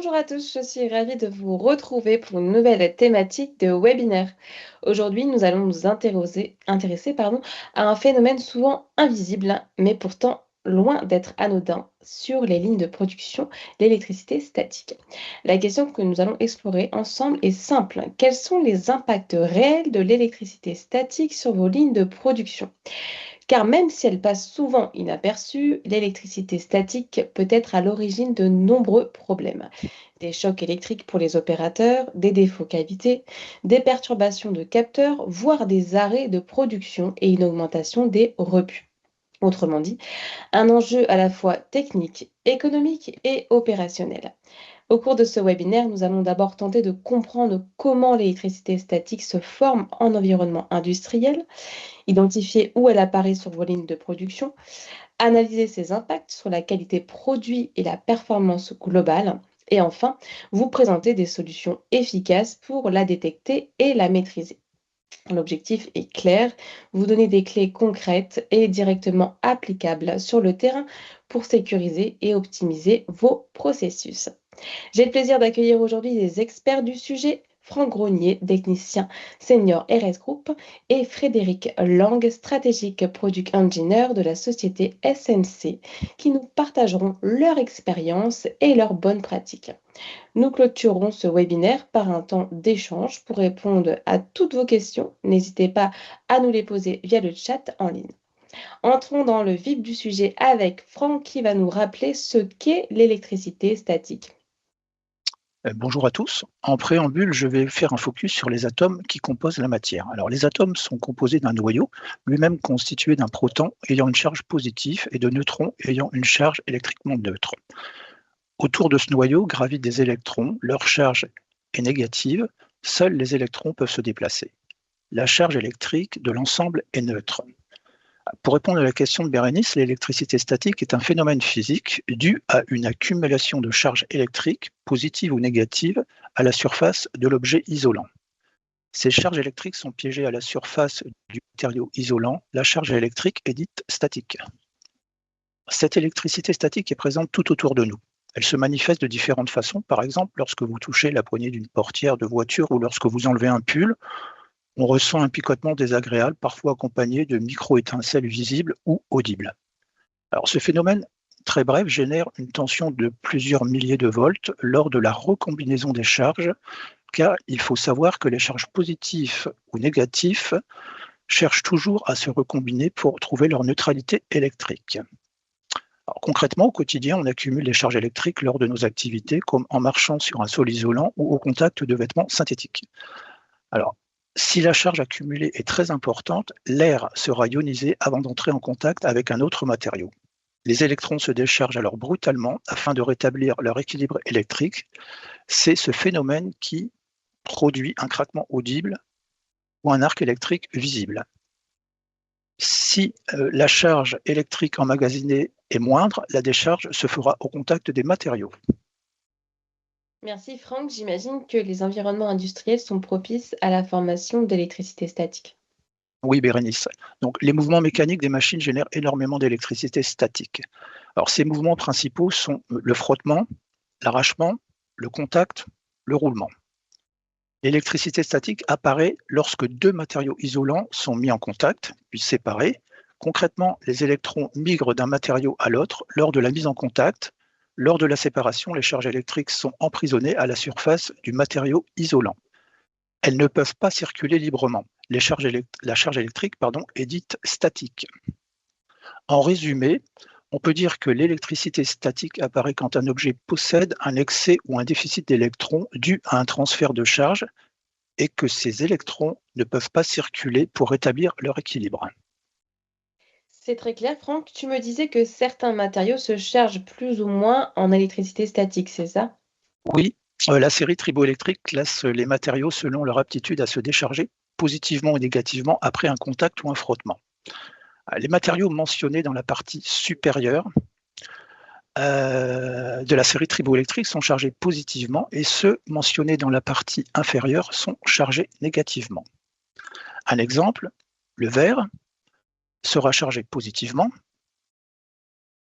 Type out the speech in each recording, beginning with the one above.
Bonjour à tous, je suis ravie de vous retrouver pour une nouvelle thématique de webinaire. Aujourd'hui, nous allons nous intéresser à un phénomène souvent invisible, mais pourtant loin d'être anodin sur les lignes de production, l'électricité statique. La question que nous allons explorer ensemble est simple. Quels sont les impacts réels de l'électricité statique sur vos lignes de production? Car même si elle passe souvent inaperçue, l'électricité statique peut être à l'origine de nombreux problèmes. Des chocs électriques pour les opérateurs, des défauts qualité, des perturbations de capteurs, voire des arrêts de production et une augmentation des rebuts. Autrement dit, un enjeu à la fois technique, économique et opérationnel. Au cours de ce webinaire, nous allons d'abord tenter de comprendre comment l'électricité statique se forme en environnement industriel, identifier où elle apparaît sur vos lignes de production, analyser ses impacts sur la qualité produit et la performance globale, et enfin, vous présenter des solutions efficaces pour la détecter et la maîtriser. L'objectif est clair, vous donner des clés concrètes et directement applicables sur le terrain pour sécuriser et optimiser vos processus. J'ai le plaisir d'accueillir aujourd'hui des experts du sujet, Franck Gronier, technicien senior RS Group, et Frédéric Lang, stratégique product engineer de la société SNC, qui nous partageront leur expérience et leurs bonnes pratiques. Nous clôturerons ce webinaire par un temps d'échange pour répondre à toutes vos questions. N'hésitez pas à nous les poser via le chat en ligne. Entrons dans le vif du sujet avec Franck qui va nous rappeler ce qu'est l'électricité statique. Bonjour à tous. En préambule, je vais faire un focus sur les atomes qui composent la matière. Alors, les atomes sont composés d'un noyau, lui-même constitué d'un proton ayant une charge positive et de neutrons ayant une charge électriquement neutre. Autour de ce noyau gravitent des électrons, leur charge est négative, seuls les électrons peuvent se déplacer. La charge électrique de l'ensemble est neutre. Pour répondre à la question de Bérénice, l'électricité statique est un phénomène physique dû à une accumulation de charges électriques, positives ou négatives, à la surface de l'objet isolant. Ces charges électriques sont piégées à la surface du matériau isolant. La charge électrique est dite statique. Cette électricité statique est présente tout autour de nous. Elle se manifeste de différentes façons, par exemple lorsque vous touchez la poignée d'une portière de voiture ou lorsque vous enlevez un pull. On ressent un picotement désagréable, parfois accompagné de micro-étincelles visibles ou audibles. Alors, ce phénomène, très bref, génère une tension de plusieurs milliers de volts lors de la recombinaison des charges, car il faut savoir que les charges positives ou négatives cherchent toujours à se recombiner pour trouver leur neutralité électrique. Alors, concrètement, au quotidien, on accumule les charges électriques lors de nos activités, comme en marchant sur un sol isolant ou au contact de vêtements synthétiques. Alors, si la charge accumulée est très importante, l'air sera ionisé avant d'entrer en contact avec un autre matériau. Les électrons se déchargent alors brutalement afin de rétablir leur équilibre électrique. C'est ce phénomène qui produit un craquement audible ou un arc électrique visible. Si la charge électrique emmagasinée est moindre, la décharge se fera au contact des matériaux. Merci Franck, j'imagine que les environnements industriels sont propices à la formation d'électricité statique. Oui, Bérénice. Donc, les mouvements mécaniques des machines génèrent énormément d'électricité statique. Alors, ces mouvements principaux sont le frottement, l'arrachement, le contact, le roulement. L'électricité statique apparaît lorsque deux matériaux isolants sont mis en contact, puis séparés. Concrètement, les électrons migrent d'un matériau à l'autre lors de la mise en contact. Lors de la séparation, les charges électriques sont emprisonnées à la surface du matériau isolant. Elles ne peuvent pas circuler librement. La charge électrique est dite statique. En résumé, on peut dire que l'électricité statique apparaît quand un objet possède un excès ou un déficit d'électrons dû à un transfert de charge et que ces électrons ne peuvent pas circuler pour rétablir leur équilibre. C'est très clair, Franck. Tu me disais que certains matériaux se chargent plus ou moins en électricité statique, c'est ça? Oui, la série triboélectrique classe les matériaux selon leur aptitude à se décharger positivement ou négativement après un contact ou un frottement. Les matériaux mentionnés dans la partie supérieure de la série triboélectrique sont chargés positivement et ceux mentionnés dans la partie inférieure sont chargés négativement. Un exemple, le verre sera chargé positivement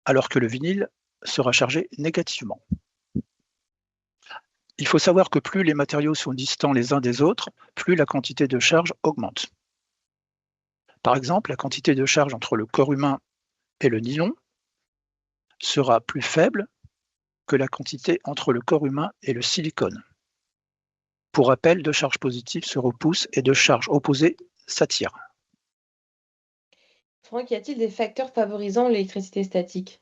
alors que le vinyle sera chargé négativement. Il faut savoir que plus les matériaux sont distants les uns des autres, plus la quantité de charge augmente. Par exemple, la quantité de charge entre le corps humain et le nylon sera plus faible que la quantité entre le corps humain et le silicone. Pour rappel, deux charges positives se repoussent et deux charges opposées s'attirent. Franck, y a-t-il des facteurs favorisant l'électricité statique?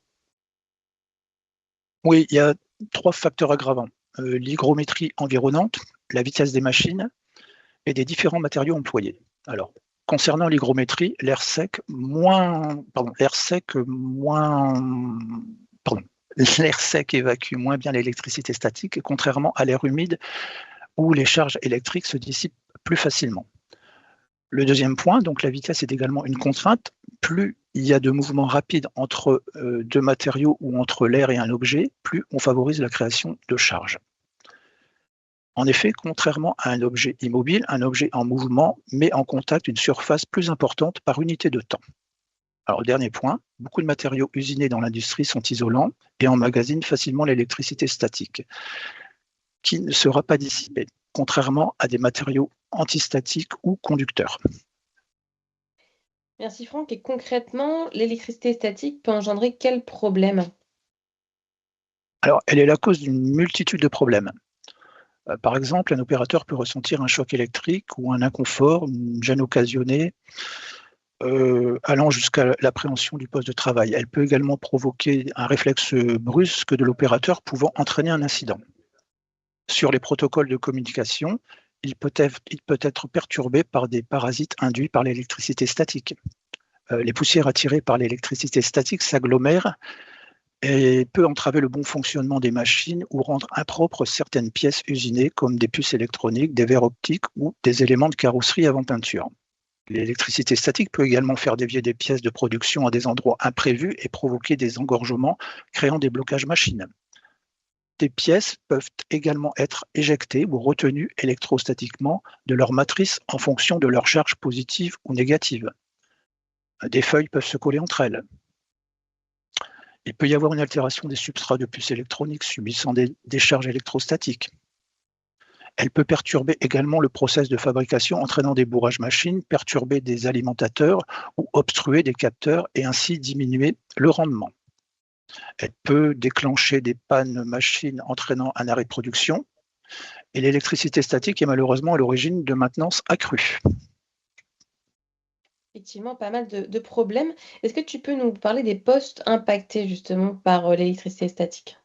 Oui, il y a trois facteurs aggravants. L'hygrométrie environnante, la vitesse des machines et des différents matériaux employés. Alors, concernant l'hygrométrie, l'air sec évacue moins bien l'électricité statique, contrairement à l'air humide où les charges électriques se dissipent plus facilement. Le deuxième point, donc la vitesse est également une contrainte. Plus il y a de mouvements rapides entre deux matériaux ou entre l'air et un objet, plus on favorise la création de charges. En effet, contrairement à un objet immobile, un objet en mouvement met en contact une surface plus importante par unité de temps. Alors, dernier point, beaucoup de matériaux usinés dans l'industrie sont isolants et emmagasinent facilement l'électricité statique, qui ne sera pas dissipée, contrairement à des matériaux antistatiques ou conducteurs. Merci Franck. Et concrètement, l'électricité statique peut engendrer quels problèmes? Alors, elle est la cause d'une multitude de problèmes. Par exemple, un opérateur peut ressentir un choc électrique ou un inconfort, une gêne occasionnée, allant jusqu'à l'appréhension du poste de travail. Elle peut également provoquer un réflexe brusque de l'opérateur pouvant entraîner un incident. Sur les protocoles de communication, il peut être perturbé par des parasites induits par l'électricité statique. Les poussières attirées par l'électricité statique s'agglomèrent et peut entraver le bon fonctionnement des machines ou rendre impropres certaines pièces usinées comme des puces électroniques, des verres optiques ou des éléments de carrosserie avant peinture. L'électricité statique peut également faire dévier des pièces de production à des endroits imprévus et provoquer des engorgements, créant des blocages machines. Des pièces peuvent également être éjectées ou retenues électrostatiquement de leur matrice en fonction de leur charge positive ou négative. Des feuilles peuvent se coller entre elles. Il peut y avoir une altération des substrats de puces électroniques subissant des décharges électrostatiques. Elle peut perturber également le process de fabrication, entraînant des bourrages machines, perturber des alimentateurs ou obstruer des capteurs et ainsi diminuer le rendement. Elle peut déclencher des pannes machines entraînant un arrêt de production. Et l'électricité statique est malheureusement à l'origine de maintenance accrue. Effectivement, pas mal de problèmes. Est-ce que tu peux nous parler des postes impactés justement par l'électricité statique?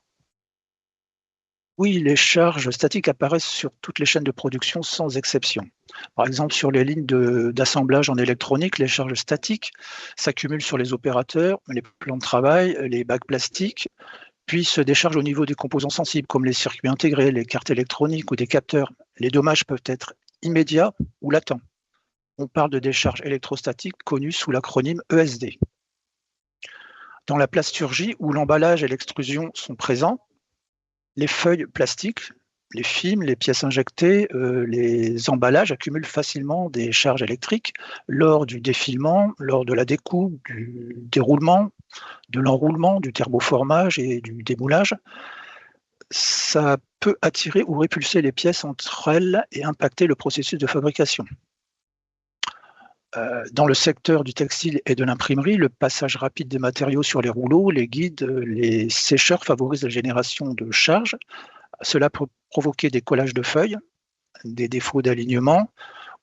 Oui, les charges statiques apparaissent sur toutes les chaînes de production sans exception. Par exemple, sur les lignes d'assemblage en électronique, les charges statiques s'accumulent sur les opérateurs, les plans de travail, les bacs plastiques, puis se déchargent au niveau des composants sensibles comme les circuits intégrés, les cartes électroniques ou des capteurs. Les dommages peuvent être immédiats ou latents. On parle de décharge électrostatique connue sous l'acronyme ESD. Dans la plasturgie, où l'emballage et l'extrusion sont présents, les feuilles plastiques, les films, les pièces injectées, les emballages accumulent facilement des charges électriques lors du défilement, lors de la découpe, du déroulement, de l'enroulement, du thermoformage et du démoulage. Ça peut attirer ou répulser les pièces entre elles et impacter le processus de fabrication. Dans le secteur du textile et de l'imprimerie, le passage rapide des matériaux sur les rouleaux, les guides, les sécheurs favorise la génération de charges. Cela peut provoquer des collages de feuilles, des défauts d'alignement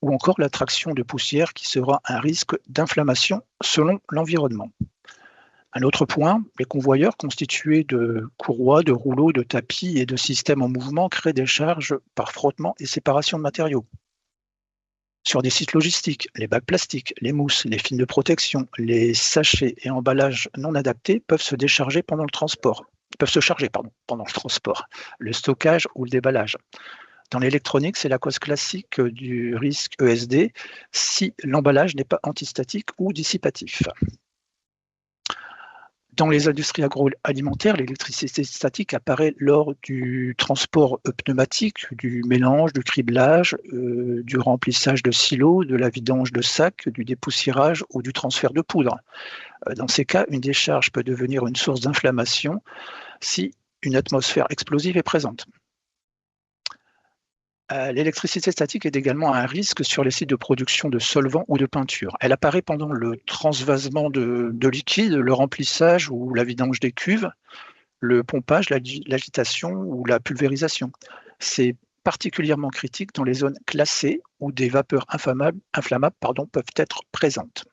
ou encore l'attraction de poussière qui sera un risque d'inflammation selon l'environnement. Un autre point, les convoyeurs constitués de courroies, de rouleaux, de tapis et de systèmes en mouvement créent des charges par frottement et séparation de matériaux. Sur des sites logistiques, les bacs plastiques, les mousses, les films de protection, les sachets et emballages non adaptés peuvent se charger pendant le transport, le stockage ou le déballage. Dans l'électronique, c'est la cause classique du risque ESD si l'emballage n'est pas antistatique ou dissipatif. Dans les industries agroalimentaires, l'électricité statique apparaît lors du transport pneumatique, du mélange, du criblage, du remplissage de silos, de la vidange de sacs, du dépoussiérage ou du transfert de poudre. Dans ces cas, une décharge peut devenir une source d'inflammation si une atmosphère explosive est présente. L'électricité statique est également un risque sur les sites de production de solvants ou de peinture. Elle apparaît pendant le transvasement de liquide, le remplissage ou la vidange des cuves, le pompage, l'agitation ou la pulvérisation. C'est particulièrement critique dans les zones classées où des vapeurs inflammables peuvent être présentes.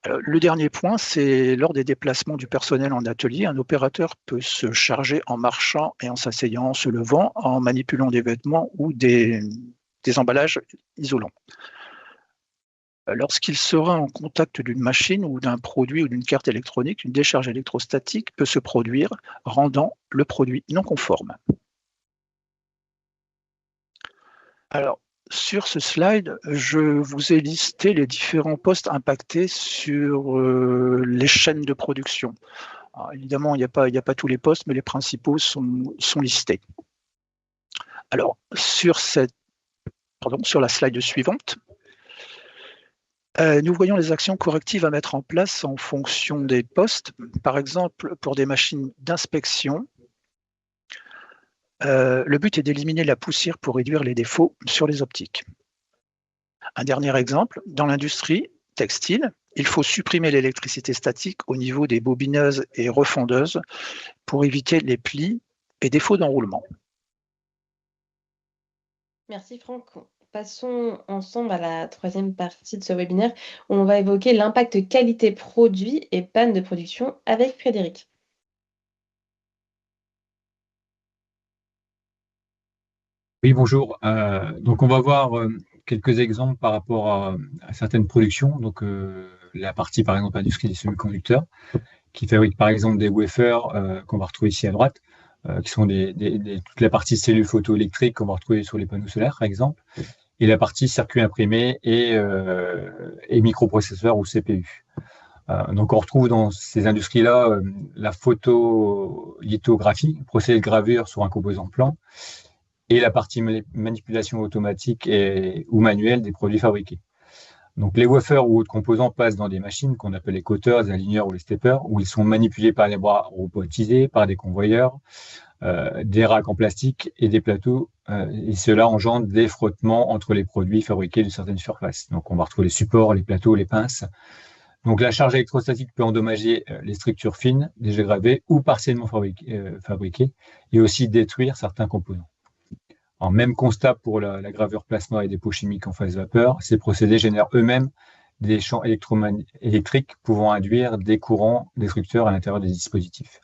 Alors, le dernier point, c'est lors des déplacements du personnel en atelier, un opérateur peut se charger en marchant et en s'asseyant, en se levant, en manipulant des vêtements ou des emballages isolants. Lorsqu'il sera en contact d'une machine ou d'un produit ou d'une carte électronique, une décharge électrostatique peut se produire, rendant le produit non conforme. Alors, sur ce slide, je vous ai listé les différents postes impactés sur les chaînes de production. Alors, évidemment, il n'y a pas tous les postes, mais les principaux sont listés. Alors, sur la slide suivante, nous voyons les actions correctives à mettre en place en fonction des postes. Par exemple, pour des machines d'inspection, le but est d'éliminer la poussière pour réduire les défauts sur les optiques. Un dernier exemple, dans l'industrie textile, il faut supprimer l'électricité statique au niveau des bobineuses et refondeuses pour éviter les plis et défauts d'enroulement. Merci Franck. Passons ensemble à la troisième partie de ce webinaire où on va évoquer l'impact qualité produit et panne de production avec Frédéric. Oui, bonjour. Donc, on va voir quelques exemples par rapport à certaines productions. Donc, la partie, par exemple, industrie des semi-conducteurs, qui fabrique, par exemple, des wafers qu'on va retrouver ici à droite, qui sont toute la partie cellules photoélectriques qu'on va retrouver sur les panneaux solaires, par exemple, et la partie circuits imprimés et microprocesseurs ou CPU. Donc, on retrouve dans ces industries-là la photolithographie, procédé de gravure sur un composant plan, et la partie manipulation automatique ou manuelle des produits fabriqués. Donc, les wafers ou autres composants passent dans des machines qu'on appelle les cutters, les aligneurs ou les steppers, où ils sont manipulés par les bras robotisés, par des convoyeurs, des racks en plastique et des plateaux, et cela engendre des frottements entre les produits fabriqués de certaines surfaces. Donc, on va retrouver les supports, les plateaux, les pinces. Donc, la charge électrostatique peut endommager les structures fines, déjà gravées ou partiellement fabriquées, et aussi détruire certains composants. En même constat pour la gravure plasma et des pots chimiques en phase vapeur, ces procédés génèrent eux-mêmes des champs électriques pouvant induire des courants destructeurs à l'intérieur des dispositifs.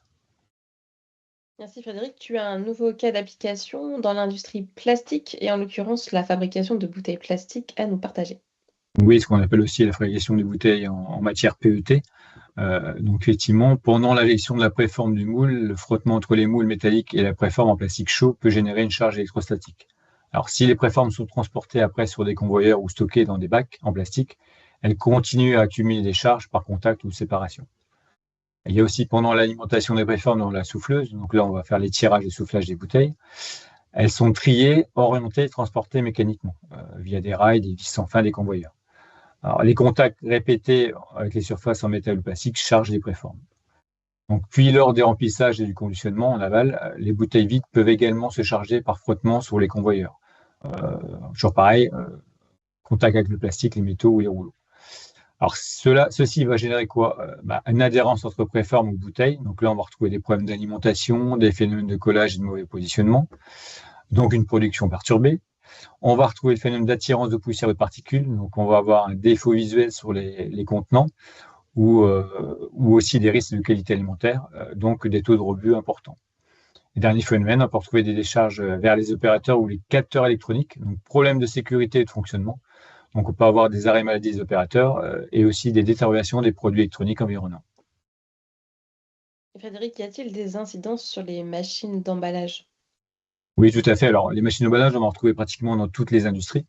Merci Frédéric. Tu as un nouveau cas d'application dans l'industrie plastique et en l'occurrence la fabrication de bouteilles plastiques à nous partager. Oui, ce qu'on appelle aussi la fabrication de bouteilles en matière PET. Donc effectivement, pendant l'injection de la préforme du moule, le frottement entre les moules métalliques et la préforme en plastique chaud peut générer une charge électrostatique. Alors si les préformes sont transportées après sur des convoyeurs ou stockées dans des bacs en plastique, elles continuent à accumuler des charges par contact ou séparation. Il y a aussi pendant l'alimentation des préformes dans la souffleuse, donc là on va faire les tirages et soufflages des bouteilles. Elles sont triées, orientées et transportées mécaniquement via des rails, des vis sans fin des convoyeurs. Alors, les contacts répétés avec les surfaces en métal ou plastique chargent les préformes. Donc, puis, lors des remplissages et du conditionnement en aval, les bouteilles vides peuvent également se charger par frottement sur les convoyeurs. Toujours pareil, contact avec le plastique, les métaux ou les rouleaux. Alors, ceci va générer quoi? Une adhérence entre préforme ou bouteille. Donc là, on va retrouver des problèmes d'alimentation, des phénomènes de collage et de mauvais positionnement. Donc, une production perturbée. On va retrouver le phénomène d'attirance de poussière et de particules. Donc, on va avoir un défaut visuel sur les contenants ou aussi des risques de qualité alimentaire, donc des taux de rebut importants. Et dernier phénomène, on peut retrouver des décharges vers les opérateurs ou les capteurs électroniques. Donc, problème de sécurité et de fonctionnement. Donc, on peut avoir des arrêts maladie des opérateurs et aussi des détériorations des produits électroniques environnants. Et Frédéric, y a-t-il des incidences sur les machines d'emballage? Oui, tout à fait. Alors, les machines d'emballage, on va en retrouver pratiquement dans toutes les industries.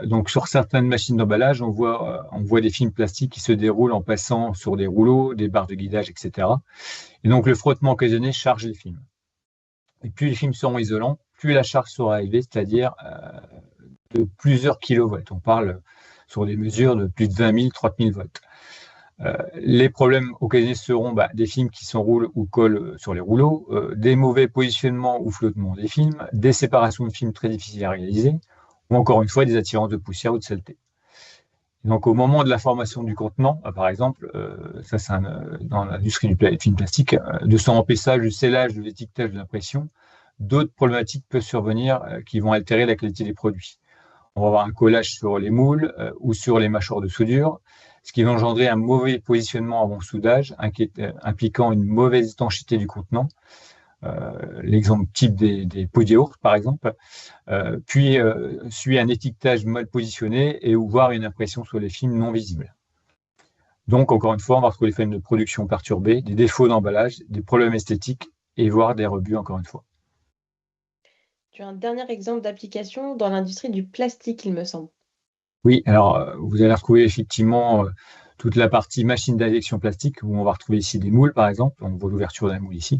Donc, sur certaines machines d'emballage, on voit des films plastiques qui se déroulent en passant sur des rouleaux, des barres de guidage, etc. Et donc, le frottement occasionné charge les films. Et plus les films seront isolants, plus la charge sera élevée, c'est-à-dire de plusieurs kilovolts. On parle sur des mesures de plus de 20 000, 30 000 volts. Les problèmes occasionnés seront des films qui s'enroulent ou collent sur les rouleaux, des mauvais positionnements ou flottements des films, des séparations de films très difficiles à réaliser, ou encore une fois des attirances de poussière ou de saleté. Donc au moment de la formation du contenant, par exemple, ça c'est dans l'industrie du film plastique, de son remplissage, du scellage, de l'étiquetage, de l'impression, d'autres problématiques peuvent survenir qui vont altérer la qualité des produits. On va avoir un collage sur les moules ou sur les mâchoires de soudure, ce qui va engendrer un mauvais positionnement avant soudage, impliquant une mauvaise étanchéité du contenant. L'exemple type des pots de yaourt, par exemple. Puis suit un étiquetage mal positionné et ou voire une impression sur les films non visibles. Donc, encore une fois, on va retrouver les phénomènes de production perturbés, des défauts d'emballage, des problèmes esthétiques et voire des rebuts, encore une fois. Tu as un dernier exemple d'application dans l'industrie du plastique, il me semble. Oui, alors vous allez retrouver effectivement toute la partie machine d'injection plastique où on va retrouver ici des moules, par exemple. On voit l'ouverture d'un moule ici.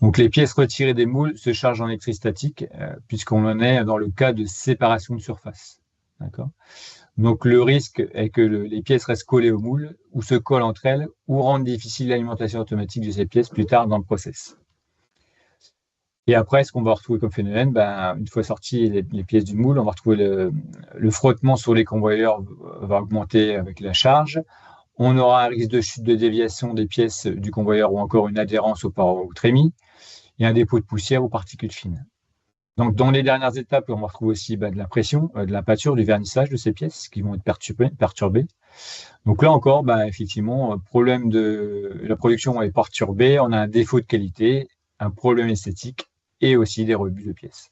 Donc les pièces retirées des moules se chargent en électrostatique puisqu'on en est dans le cas de séparation de surface. D'accord. Donc le risque est que les pièces restent collées au moule ou se collent entre elles ou rendent difficile l'alimentation automatique de ces pièces plus tard dans le process. Et après, ce qu'on va retrouver comme phénomène, une fois sorties les pièces du moule, on va retrouver le frottement sur les convoyeurs va augmenter avec la charge. On aura un risque de chute de déviation des pièces du convoyeur ou encore une adhérence aux parois ou trémies et un dépôt de poussière ou particules fines. Donc, dans les dernières étapes, on va retrouver aussi de la pression, de la pâture, du vernissage de ces pièces qui vont être perturbées. Donc là encore, effectivement, problème de la production est perturbée, on a un défaut de qualité, un problème esthétique et aussi des rebuts de pièces.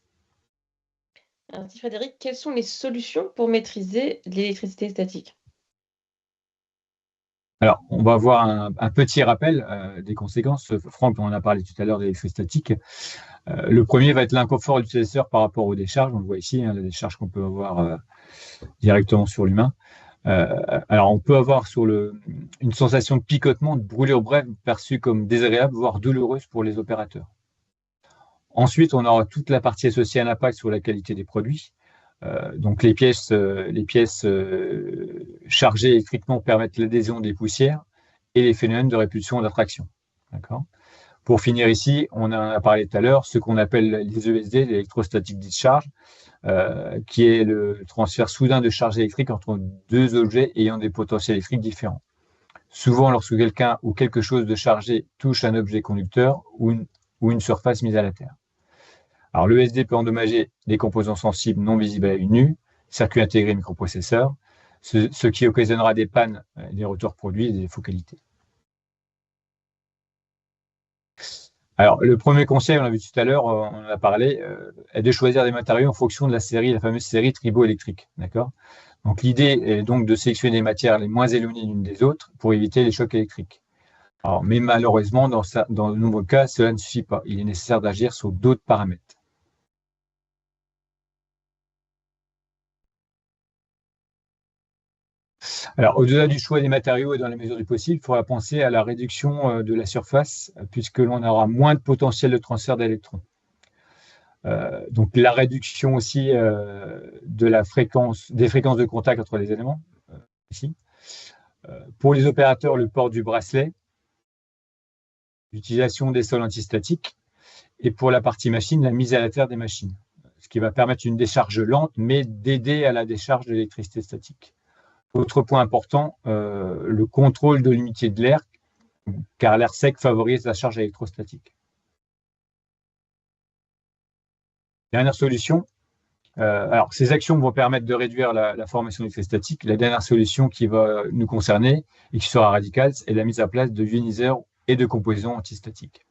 Ainsi, Frédéric, quelles sont les solutions pour maîtriser l'électricité statique? Alors, on va voir un petit rappel des conséquences. Franck en a parlé tout à l'heure de l'électricité statique. Le premier va être l'inconfort de l'utilisateur par rapport aux décharges. On le voit ici, les décharges qu'on peut avoir directement sur l'humain. Alors, on peut avoir une sensation de picotement, de brûlure brève perçue comme désagréable, voire douloureuse pour les opérateurs. Ensuite, on aura toute la partie associée à l'impact sur la qualité des produits. Donc, les pièces chargées électriquement permettent l'adhésion des poussières et les phénomènes de répulsion et d'attraction. D'accord. Pour finir ici, on en a parlé tout à l'heure, ce qu'on appelle les ESD, l'électrostatic discharge, qui est le transfert soudain de charge électrique entre deux objets ayant des potentiels électriques différents. Souvent, lorsque quelqu'un ou quelque chose de chargé touche un objet conducteur ou une surface mise à la terre. Alors, l'ESD peut endommager des composants sensibles non visibles à l'œil nu, circuits intégrés microprocesseurs, ce qui occasionnera des pannes, des retours produits et des défauts qualité. Alors, le premier conseil, on l'a vu tout à l'heure, on en a parlé, est de choisir des matériaux en fonction de la fameuse série triboélectrique. D'accord. Donc, l'idée est donc de sélectionner des matières les moins éloignées l'une des autres pour éviter les chocs électriques. Alors, mais malheureusement, dans de nombreux cas, cela ne suffit pas. Il est nécessaire d'agir sur d'autres paramètres. Alors, au-delà du choix des matériaux et dans la mesure du possible, il faudra penser à la réduction de la surface, puisque l'on aura moins de potentiel de transfert d'électrons. Donc, la réduction aussi des fréquences de contact entre les éléments, ici. Pour les opérateurs, le port du bracelet, l'utilisation des sols antistatiques, et pour la partie machine, la mise à la terre des machines, ce qui va permettre une décharge lente, mais d'aider à la décharge de l'électricité statique. Autre point important, le contrôle de l'humidité de l'air, car l'air sec favorise la charge électrostatique. Dernière solution, alors ces actions vont permettre de réduire la formation d'électricité statique. La dernière solution qui va nous concerner et qui sera radicale est la mise en place de ioniseurs et de composants antistatiques.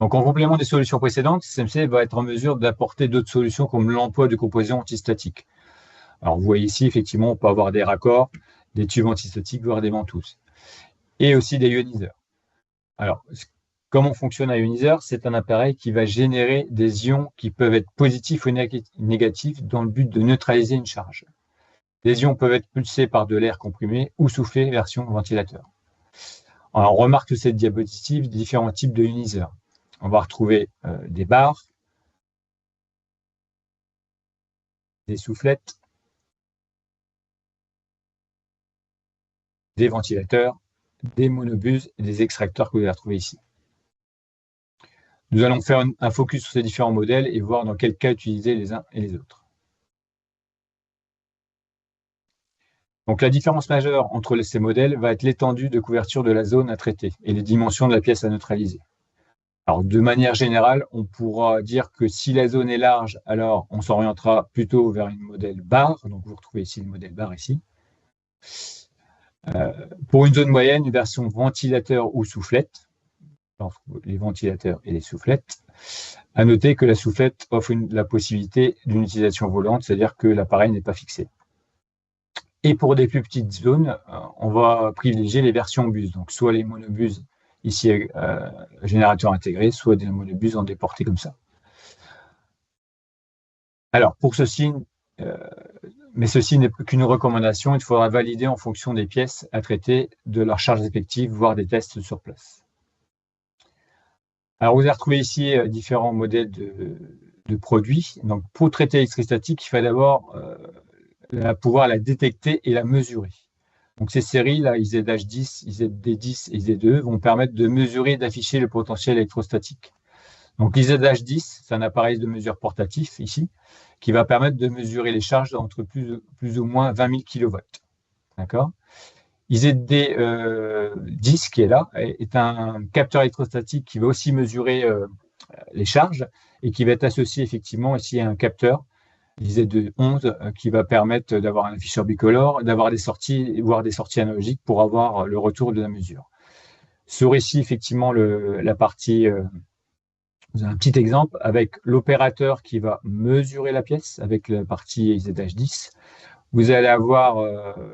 Donc, en complément des solutions précédentes, CMC va être en mesure d'apporter d'autres solutions comme l'emploi de composants antistatiques. Alors, vous voyez ici, effectivement, on peut avoir des raccords, des tubes antistatiques, voire des ventouses. Et aussi des ioniseurs. Alors, comment fonctionne un ioniseur? C'est un appareil qui va générer des ions qui peuvent être positifs ou négatifs dans le but de neutraliser une charge. Les ions peuvent être pulsés par de l'air comprimé ou soufflés version ventilateur. Alors, on remarque sur cette diapositive différents types de ioniseurs. On va retrouver des barres, des soufflettes, des ventilateurs, des monobuses et des extracteurs que vous allez retrouver ici. Nous allons faire un focus sur ces différents modèles et voir dans quel cas utiliser les uns et les autres. Donc la différence majeure entre ces modèles va être l'étendue de couverture de la zone à traiter et les dimensions de la pièce à neutraliser. Alors de manière générale, on pourra dire que si la zone est large, alors on s'orientera plutôt vers une modèle barre. Donc vous retrouvez ici le modèle barre ici. Pour une zone moyenne, une version ventilateur ou soufflette, les ventilateurs et les soufflettes. À noter que la soufflette offre la possibilité d'une utilisation volante, c'est-à-dire que l'appareil n'est pas fixé. Et pour des plus petites zones, on va privilégier les versions bus, donc soit les monobuses ici générateur intégré, soit des monobuses en déporté comme ça. Alors pour ceci, mais ceci n'est qu'une recommandation, il faudra valider en fonction des pièces à traiter, de leur charge effective, voire des tests sur place. Alors, vous allez retrouver ici différents modèles de produits. Donc, pour traiter l'électrostatique, il faut d'abord pouvoir la détecter et la mesurer. Donc, ces séries, là, IZH10, IZD10 et IZE, vont permettre de mesurer et d'afficher le potentiel électrostatique. Donc, l'IZH10, c'est un appareil de mesure portatif, ici, qui va permettre de mesurer les charges entre plus ou moins 20 000 kV. D'accord ? IZD10 qui est là est un capteur électrostatique qui va aussi mesurer les charges et qui va être associé effectivement ici à un capteur IZD11 qui va permettre d'avoir un afficheur bicolore, d'avoir des sorties, voire des sorties analogiques pour avoir le retour de la mesure. Sur ici effectivement la partie, vous avez un petit exemple avec l'opérateur qui va mesurer la pièce avec la partie IZH10. Vous allez avoir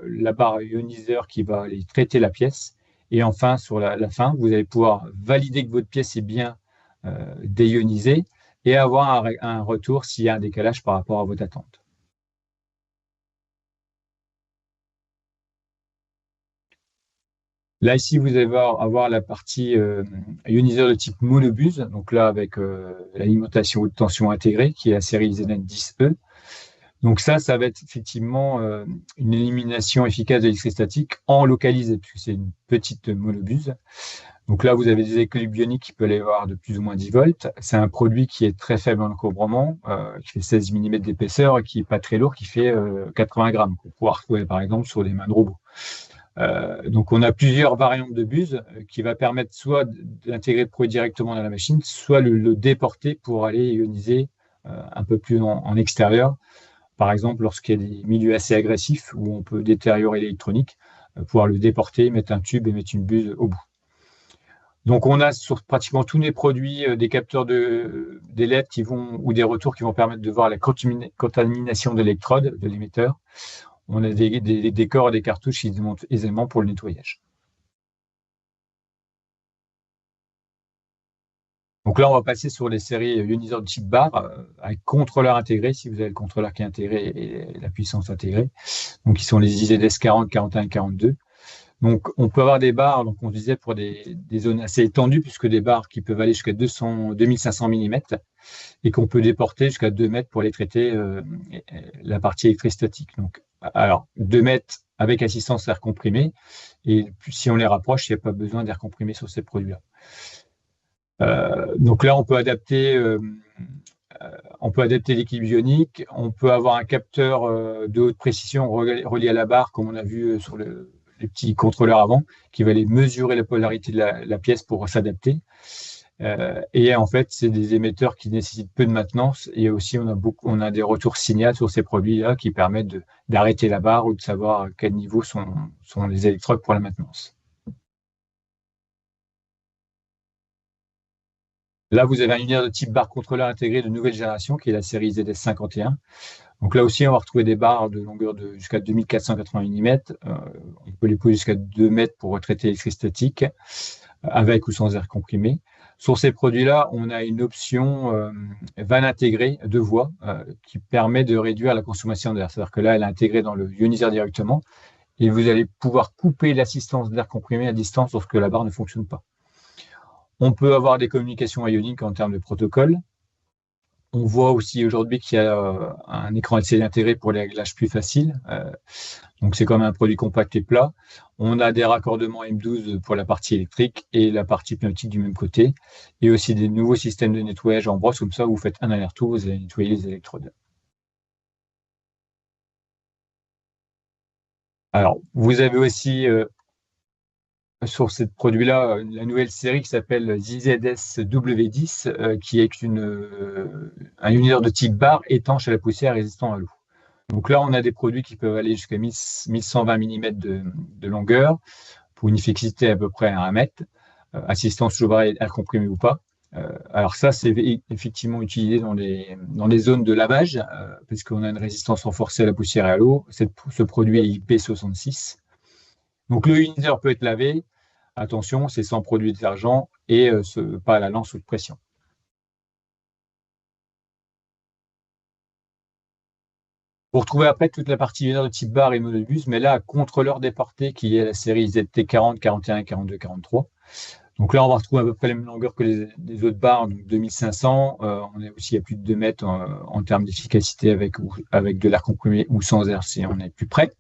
la barre ioniseur qui va aller traiter la pièce. Et enfin, sur la fin, vous allez pouvoir valider que votre pièce est bien déionisée et avoir un retour s'il y a un décalage par rapport à votre attente. Là, ici, vous allez avoir la partie ioniseur de type monobuse, donc là, avec l'alimentation haute tension intégrée, qui est la série ZN10E. Donc ça va être effectivement une élimination efficace de l'électrostatique en localisé, puisque c'est une petite monobuse. Donc là, vous avez des équilibres ioniques qui peuvent aller avoir de plus ou moins 10 volts. C'est un produit qui est très faible en encombrement, qui fait 16 mm d'épaisseur et qui n'est pas très lourd, qui fait 80 grammes, qu'on pourra retrouver par exemple sur des mains de robot. Donc on a plusieurs variantes de buse qui va permettre soit d'intégrer le produit directement dans la machine, soit le déporter pour aller ioniser un peu plus en extérieur. Par exemple, lorsqu'il y a des milieux assez agressifs où on peut détériorer l'électronique, pouvoir le déporter, mettre un tube et mettre une buse au bout. Donc, on a sur pratiquement tous les produits des capteurs des LED ou des retours qui vont permettre de voir la contamination d'électrodes de l'émetteur. On a des corps et des cartouches qui se montent aisément pour le nettoyage. Donc là, on va passer sur les séries ioniseurs de type barre avec contrôleur intégré, si vous avez le contrôleur qui est intégré et la puissance intégrée. Donc, qui sont les IZS 40, 41 et 42. Donc, on peut avoir des barres, donc on disait pour des zones assez étendues, puisque des barres qui peuvent aller jusqu'à 2500 mm et qu'on peut déporter jusqu'à 2 mètres pour les traiter la partie électrostatique. Donc, alors, 2 mètres avec assistance air comprimé, et si on les rapproche, il n'y a pas besoin d'air comprimé sur ces produits-là. Donc là, on peut adapter l'équilibre ionique. On peut avoir un capteur de haute précision relié à la barre, comme on a vu sur les petits contrôleurs avant, qui va aller mesurer la polarité de la pièce pour s'adapter. Et en fait, c'est des émetteurs qui nécessitent peu de maintenance. Et aussi, on a des retours signal sur ces produits-là qui permettent d'arrêter la barre ou de savoir à quel niveau sont les électrodes pour la maintenance. Là, vous avez un univers de type barre contrôleur intégré de nouvelle génération, qui est la série ZS51. Donc là aussi, on va retrouver des barres de longueur de jusqu'à 2480 mm. On peut les poser jusqu'à 2 mètres pour retraiter l'électrostatique, avec ou sans air comprimé. Sur ces produits-là, on a une option vanne intégrée de voie qui permet de réduire la consommation d'air. C'est-à-dire que là, elle est intégrée dans le ioniseur directement et vous allez pouvoir couper l'assistance d'air comprimé à distance lorsque la barre ne fonctionne pas. On peut avoir des communications ioniques en termes de protocole. On voit aussi aujourd'hui qu'il y a un écran LCD intégré pour les réglages plus faciles. Donc, c'est comme un produit compact et plat. On a des raccordements M12 pour la partie électrique et la partie pneumatique du même côté. Et aussi des nouveaux systèmes de nettoyage en brosse, comme ça, vous faites un aller-retour, vous allez nettoyer les électrodes. Alors, vous avez aussi sur ce produit-là la nouvelle série qui s'appelle ZZS W10, qui est un unitaire de type bar étanche à la poussière résistant à l'eau. Donc là, on a des produits qui peuvent aller jusqu'à 1120 mm de longueur pour une efficacité à peu près à 1 mètre, assistance sous barre air comprimé ou pas. Alors ça, c'est effectivement utilisé dans les zones de lavage, parce qu'on a une résistance renforcée à la poussière et à l'eau. Ce produit est IP66. Donc le unitaire peut être lavé. Attention, c'est sans produit détergent et pas à la lance ou de pression. Vous retrouvez après toute la partie unitaire de type bar et monobus, mais là, à contrôleur déporté, qui est la série ZT40, 41, 42, 43. Donc là, on va retrouver à peu près la même longueur que les autres barres, donc 2500. On est aussi à plus de 2 mètres en termes d'efficacité avec de l'air comprimé ou sans air si on est plus près.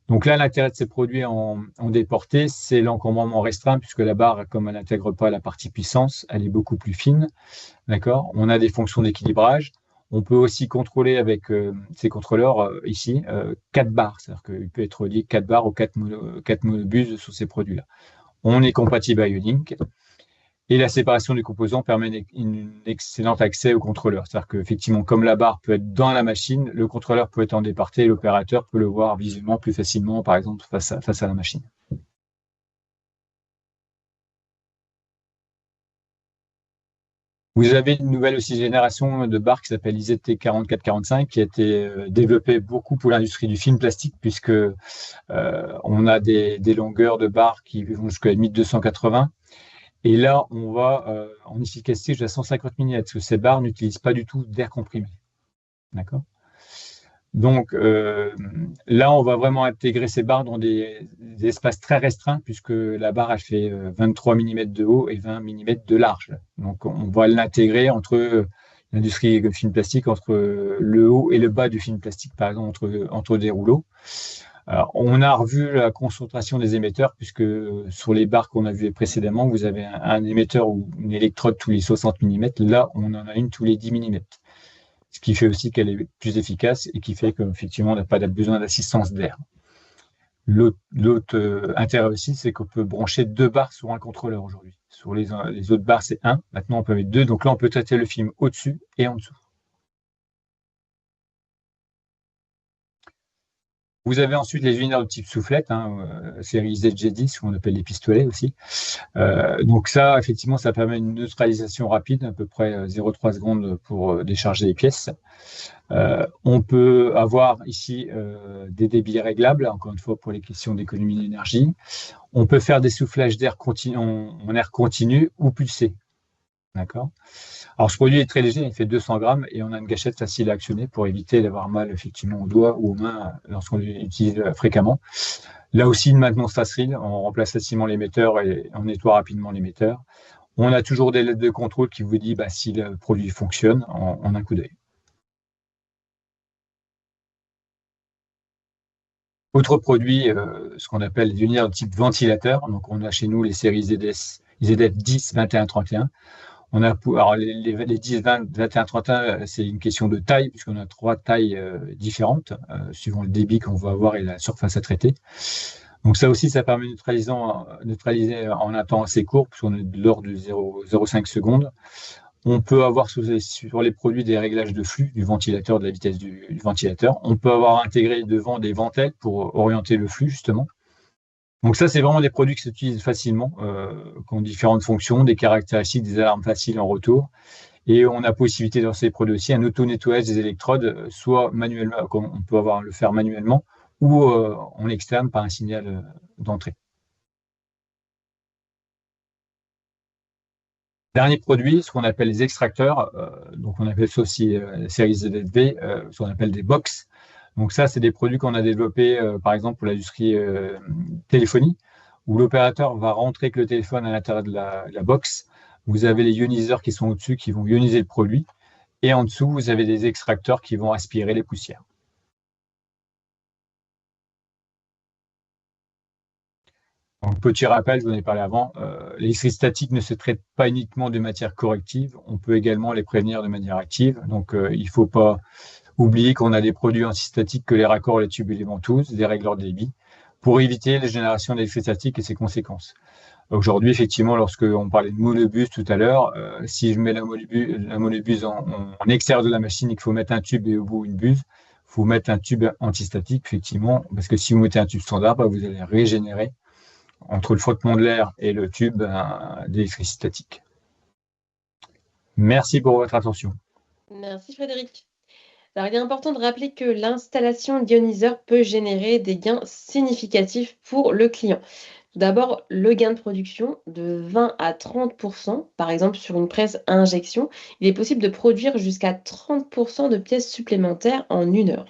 Donc là, l'intérêt de ces produits en déporté, c'est l'encombrement restreint, puisque la barre, comme elle n'intègre pas la partie puissance, elle est beaucoup plus fine. D'accord ? On a des fonctions d'équilibrage. On peut aussi contrôler avec ces contrôleurs ici 4 barres, c'est-à-dire qu'il peut être relié 4 barres ou 4 monobus sur ces produits-là. On est compatible à Ionic et la séparation des composants permet un excellent accès au contrôleur. C'est-à-dire qu'effectivement, comme la barre peut être dans la machine, le contrôleur peut être en déporté et l'opérateur peut le voir visuellement plus facilement, par exemple, face à la machine. Vous avez une nouvelle aussi génération de barres qui s'appelle IZT4445 qui a été développée beaucoup pour l'industrie du film plastique puisque on a des longueurs de barres qui vont jusqu'à 1280 et là on va en efficacité jusqu'à 150 mm parce que ces barres n'utilisent pas du tout d'air comprimé. D'accord ? Donc là, on va vraiment intégrer ces barres dans des espaces très restreints puisque la barre elle fait 23 mm de haut et 20 mm de large. Donc on va l'intégrer entre l'industrie du film plastique, entre le haut et le bas du film plastique, par exemple entre des rouleaux. Alors, on a revu la concentration des émetteurs puisque sur les barres qu'on a vues précédemment, vous avez un émetteur ou une électrode tous les 60 mm. Là, on en a une tous les 10 mm. Ce qui fait aussi qu'elle est plus efficace et qui fait qu'effectivement, on n'a pas besoin d'assistance d'air. L'autre intérêt aussi, c'est qu'on peut brancher 2 barres sur un contrôleur aujourd'hui. Sur les autres barres, c'est 1. Maintenant, on peut mettre 2. Donc là, on peut traiter le film au-dessus et en dessous. Vous avez ensuite les unitaires de type soufflette, série ZG10, qu'on appelle les pistolets aussi. Donc ça, effectivement, ça permet une neutralisation rapide, à peu près 0,3 secondes pour décharger les pièces. On peut avoir ici des débits réglables, encore une fois pour les questions d'économie d'énergie. On peut faire des soufflages d'air en air continu ou pulsé. D'accord ? Alors, ce produit est très léger, il fait 200 grammes et on a une gâchette facile à actionner pour éviter d'avoir mal effectivement aux doigts ou aux mains lorsqu'on l'utilise fréquemment. Là aussi, une maintenance facile, on remplace facilement l'émetteur et on nettoie rapidement l'émetteur. On a toujours des lettres de contrôle qui vous disent si le produit fonctionne en un coup d'œil. Autre produit, ce qu'on appelle les unitaires de type ventilateur. Donc, on a chez nous les séries ZF 10, 21, 31. On a, alors les 10, 20, 21, 31, c'est une question de taille, puisqu'on a 3 tailles différentes, suivant le débit qu'on va avoir et la surface à traiter. Donc ça aussi, ça permet de neutraliser en un temps assez court, puisqu'on est de l'ordre de 0,5 secondes. On peut avoir sur les produits des réglages de flux du ventilateur, de la vitesse du ventilateur. On peut avoir intégré devant des ventelles pour orienter le flux, justement. Donc ça, c'est vraiment des produits qui s'utilisent facilement, qui ont différentes fonctions, des caractéristiques, des alarmes faciles en retour. Et on a possibilité dans ces produits aussi un auto-nettoyage des électrodes, soit manuellement, comme on peut le faire manuellement, ou en externe par un signal d'entrée. Dernier produit, ce qu'on appelle les extracteurs, donc on appelle ça aussi la série ZFV, ce qu'on appelle des box. Donc ça, c'est des produits qu'on a développés, par exemple, pour l'industrie téléphonie, où l'opérateur va rentrer avec le téléphone à l'intérieur de la box. Vous avez les ioniseurs qui sont au-dessus, qui vont ioniser le produit. Et en dessous, vous avez des extracteurs qui vont aspirer les poussières. Donc, petit rappel, je vous en ai parlé avant, l'électricité statique ne se traite pas uniquement de matière corrective, on peut également les prévenir de manière active. Donc, il ne faut pas oublier qu'on a des produits antistatiques que les raccords, les tubes et les ventouses, des régleurs de débit, pour éviter les générations d'électricité statique et ses conséquences. Aujourd'hui, effectivement, lorsque on parlait de monobus tout à l'heure, si je mets la monobus en extérieur de la machine et qu'il faut mettre un tube et au bout une buse, il faut mettre un tube antistatique, effectivement, parce que si vous mettez un tube standard, vous allez régénérer entre le frottement de l'air et le tube d'électricité statique. Merci pour votre attention. Merci Frédéric. Alors, il est important de rappeler que l'installation d'ioniseurs peut générer des gains significatifs pour le client. Tout d'abord, le gain de production de 20 à 30%, par exemple sur une presse à injection, il est possible de produire jusqu'à 30% de pièces supplémentaires en 1 heure.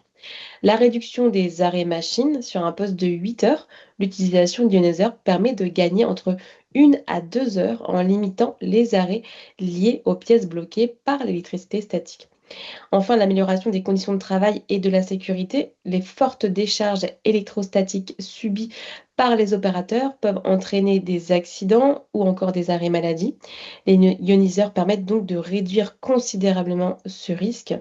La réduction des arrêts machines sur un poste de 8 heures, l'utilisation d'ioniseurs permet de gagner entre 1 à 2 heures en limitant les arrêts liés aux pièces bloquées par l'électricité statique. Enfin, l'amélioration des conditions de travail et de la sécurité, les fortes décharges électrostatiques subies par les opérateurs peuvent entraîner des accidents ou encore des arrêts maladie. Les ioniseurs permettent donc de réduire considérablement ce risque.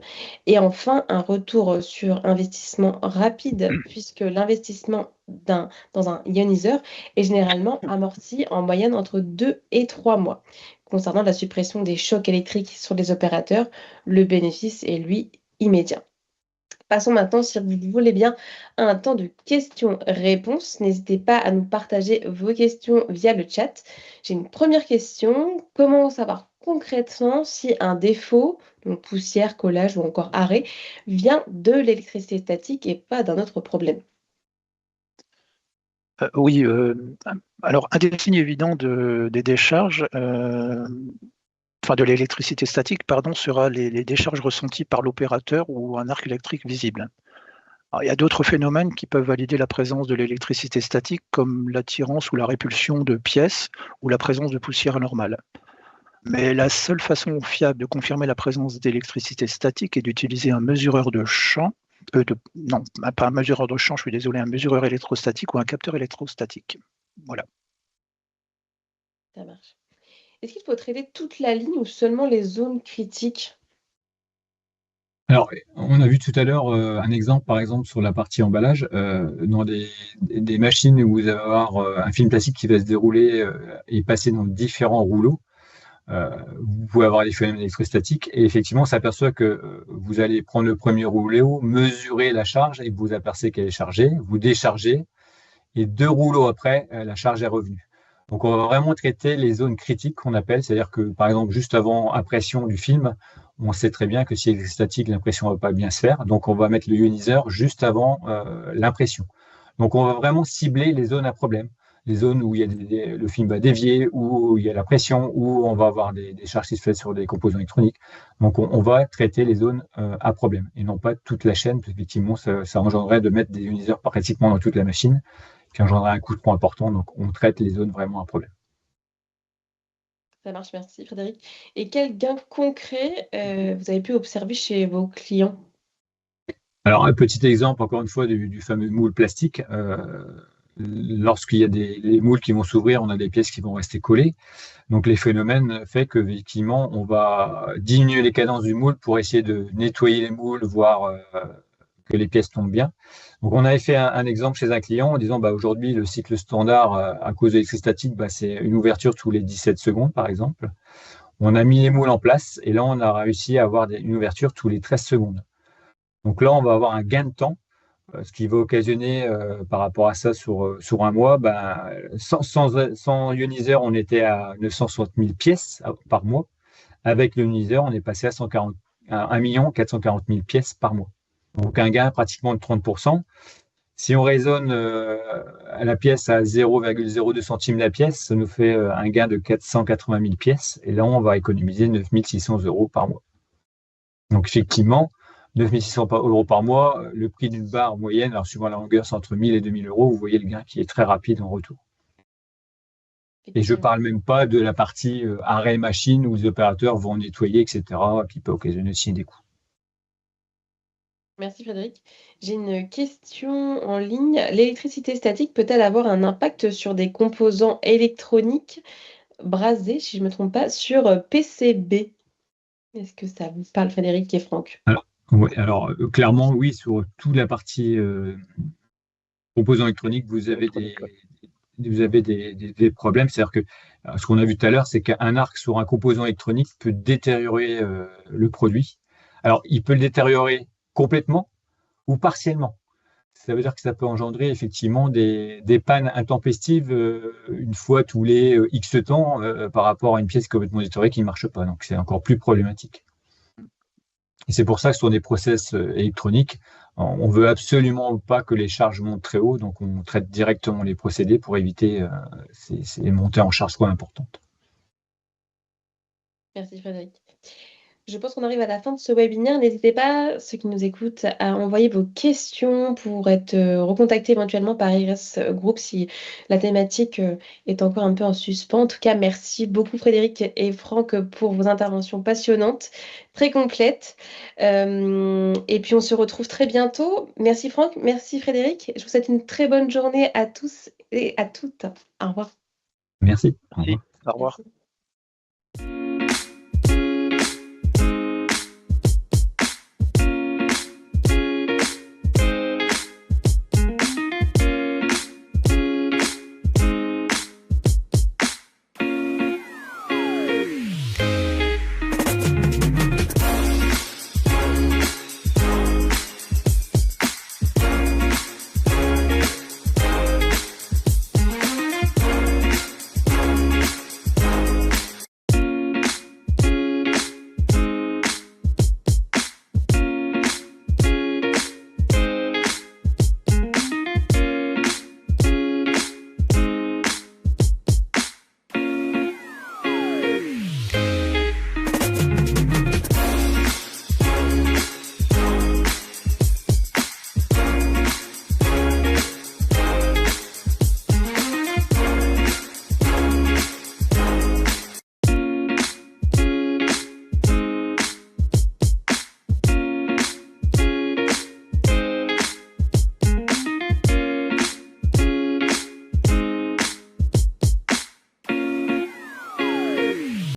Et enfin, un retour sur investissement rapide, puisque l'investissement dans un ioniseur est généralement amorti en moyenne entre 2 et 3 mois. Concernant la suppression des chocs électriques sur les opérateurs, le bénéfice est, lui, immédiat. Passons maintenant, si vous voulez bien, à un temps de questions-réponses. N'hésitez pas à nous partager vos questions via le chat. J'ai une première question. Comment savoir concrètement si un défaut, donc poussière, collage ou encore arrêt, vient de l'électricité statique et pas d'un autre problème? Oui, alors un des signes évidents des décharges, de l'électricité statique, pardon, sera les décharges ressenties par l'opérateur ou un arc électrique visible. Alors, il y a d'autres phénomènes qui peuvent valider la présence de l'électricité statique, comme l'attirance ou la répulsion de pièces ou la présence de poussière normale. Mais la seule façon fiable de confirmer la présence d'électricité statique est d'utiliser un mesureur de champ, non, pas un mesureur de champ, je suis désolé, un mesureur électrostatique ou un capteur électrostatique. Voilà. Ça marche. Est-ce qu'il faut traiter toute la ligne ou seulement les zones critiques? Alors, on a vu tout à l'heure un exemple, par exemple, sur la partie emballage, dans des machines où vous allez avoir un film plastique qui va se dérouler et passer dans différents rouleaux. Vous pouvez avoir des phénomènes électrostatiques et effectivement, on s'aperçoit que vous allez prendre le premier rouleau, mesurer la charge et vous apercevez qu'elle est chargée, vous déchargez et 2 rouleaux après, la charge est revenue. Donc, on va vraiment traiter les zones critiques qu'on appelle, c'est-à-dire que, par exemple, juste avant impression du film, on sait très bien que si elle est statique, l'impression ne va pas bien se faire. Donc, on va mettre le ioniseur juste avant l'impression. Donc, on va vraiment cibler les zones à problème, les zones où il y a le film va dévier, où il y a la pression, où on va avoir des charges qui se font sur des composants électroniques. Donc, on va traiter les zones à problème et non pas toute la chaîne, parce qu'effectivement, ça engendrerait de mettre des ioniseurs pratiquement dans toute la machine, qui engendrerait un coût de poids important. Donc, on traite les zones vraiment à problème. Ça marche, merci Frédéric. Et quel gain concret vous avez pu observer chez vos clients? Alors, un petit exemple, encore une fois, du fameux moule plastique. Lorsqu'il y a les moules qui vont s'ouvrir, on a des pièces qui vont rester collées. Donc, les phénomènes fait qu'effectivement, on va diminuer les cadences du moule pour essayer de nettoyer les moules, voir que les pièces tombent bien. Donc, on avait fait un exemple chez un client en disant aujourd'hui, le cycle standard, à cause de l'électricité statique, c'est une ouverture tous les 17 secondes, par exemple. On a mis les moules en place et là, on a réussi à avoir une ouverture tous les 13 secondes. Donc là, on va avoir un gain de temps, ce qui va occasionner par rapport à ça sur un mois, sans ioniseur, on était à 960 000 pièces par mois. Avec l'ioniseur, on est passé à 1 440 000 pièces par mois. Donc un gain pratiquement de 30%. Si on raisonne à la pièce à 0,02 centimes la pièce, ça nous fait un gain de 480 000 pièces. Et là, on va économiser 9 600 € par mois. Donc effectivement, 9 600 € par mois, le prix d'une barre moyenne, alors suivant la longueur, c'est entre 1 000 et 2 000 €. Vous voyez le gain qui est très rapide en retour. Et je ne effectivement. parle même pas de la partie arrêt machine où les opérateurs vont nettoyer, etc., qui peut occasionner aussi des coûts. Merci Frédéric. J'ai une question en ligne. L'électricité statique peut-elle avoir un impact sur des composants électroniques brasés, si je ne me trompe pas, sur PCB? Est-ce que ça vous parle, Frédéric et Franck? Alors, clairement, oui, sur toute la partie composants électroniques, vous avez des problèmes. C'est-à-dire que ce qu'on a vu tout à l'heure, c'est qu'un arc sur un composant électronique peut détériorer le produit. Alors, il peut le détériorer complètement ou partiellement. Ça veut dire que ça peut engendrer effectivement des pannes intempestives une fois tous les X temps par rapport à une pièce complètement détériorée qui ne marche pas. Donc, c'est encore plus problématique. Et c'est pour ça que sur des process électroniques, on veut absolument pas que les charges montent très haut, donc on traite directement les procédés pour éviter ces montées en charge trop importantes. Merci Frédéric. Je pense qu'on arrive à la fin de ce webinaire. N'hésitez pas, ceux qui nous écoutent, à envoyer vos questions pour être recontactés éventuellement par Iris Group si la thématique est encore un peu en suspens. En tout cas, merci beaucoup Frédéric et Franck pour vos interventions passionnantes, très complètes. Et puis on se retrouve très bientôt. Merci Franck, merci Frédéric. Je vous souhaite une très bonne journée à tous et à toutes. Au revoir. Merci. Merci. Au revoir. Merci.